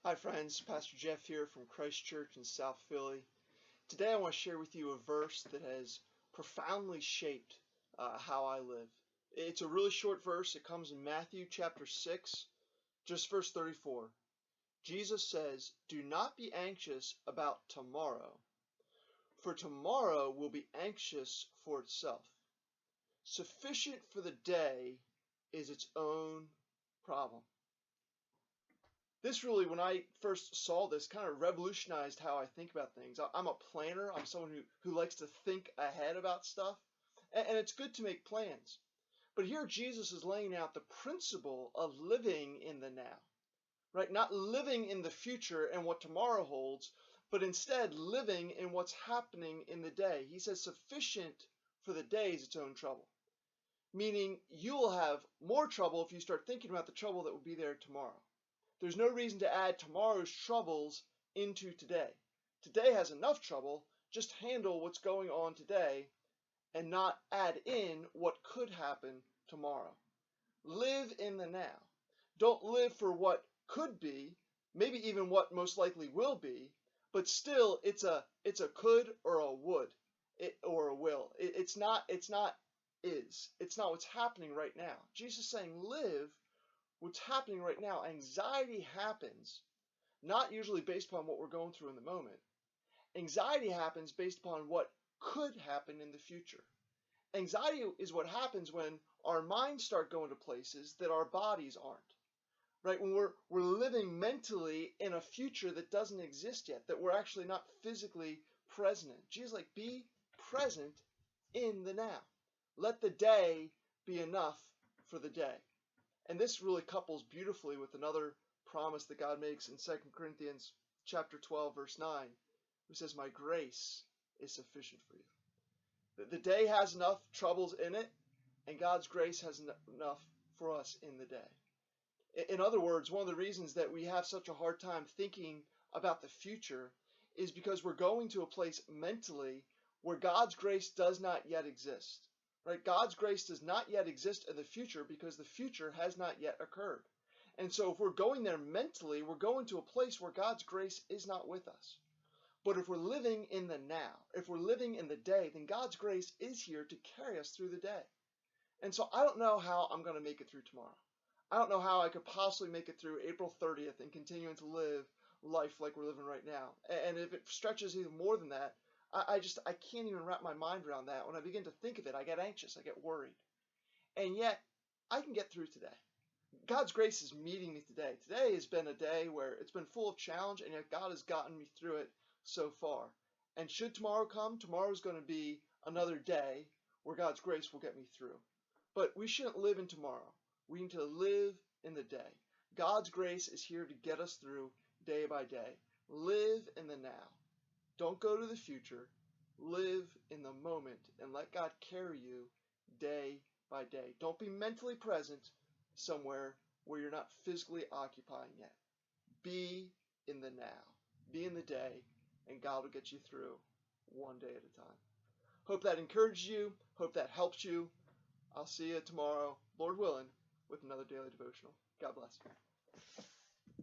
Hi friends, Pastor Jeff here from Christ Church in South Philly. Today I want to share with you a verse that has profoundly shaped how I live. It's a really short verse. It comes in Matthew chapter 6, just verse 34. Jesus says, "Do not be anxious about tomorrow, for tomorrow will be anxious for itself. Sufficient for the day is its own problem." This really, when I first saw this, kind of revolutionized how I think about things. I'm a planner. I'm someone who likes to think ahead about stuff. And it's good to make plans. But here Jesus is laying out the principle of living in the now, right? Not living in the future and what tomorrow holds, but instead living in what's happening in the day. He says sufficient for the day is its own trouble. Meaning you will have more trouble if you start thinking about the trouble that will be there tomorrow. There's no reason to add tomorrow's troubles into today. Today has enough trouble. Just handle what's going on today and not add in what could happen tomorrow. Live in the now. Don't live for what could be, maybe even what most likely will be, but still it's a could or a would or a will. It's not is. It's not what's happening right now. Jesus is saying live what's happening right now. Anxiety happens not usually based upon what we're going through in the moment. Anxiety happens based upon what could happen in the future. Anxiety is what happens when our minds start going to places that our bodies aren't. Right? When we're living mentally in a future that doesn't exist yet, that we're actually not physically present in. Jesus is like, be present in the now. Let the day be enough for the day. And this really couples beautifully with another promise that God makes in 2 Corinthians chapter 12, verse 9, who says, "My grace is sufficient for you." The day has enough troubles in it, and God's grace has enough for us in the day. In other words, one of the reasons that we have such a hard time thinking about the future is because we're going to a place mentally where God's grace does not yet exist. Right? God's grace does not yet exist in the future because the future has not yet occurred. And so if we're going there mentally, we're going to a place where God's grace is not with us. But if we're living in the now, if we're living in the day, then God's grace is here to carry us through the day. And so I don't know how I'm going to make it through tomorrow. I don't know how I could possibly make it through April 30th and continuing to live life like we're living right now. And if it stretches even more than that, I can't even wrap my mind around that. When I begin to think of it, I get anxious, I get worried. And yet, I can get through today. God's grace is meeting me today. Today has been a day where it's been full of challenge, and yet God has gotten me through it so far. And should tomorrow come, tomorrow is going to be another day where God's grace will get me through. But we shouldn't live in tomorrow. We need to live in the day. God's grace is here to get us through day by day. Live in the now. Don't go to the future. Live in the moment and let God carry you day by day. Don't be mentally present somewhere where you're not physically occupying yet. Be in the now. Be in the day, and God will get you through one day at a time. Hope that encourages you. Hope that helps you. I'll see you tomorrow, Lord willing, with another daily devotional. God bless.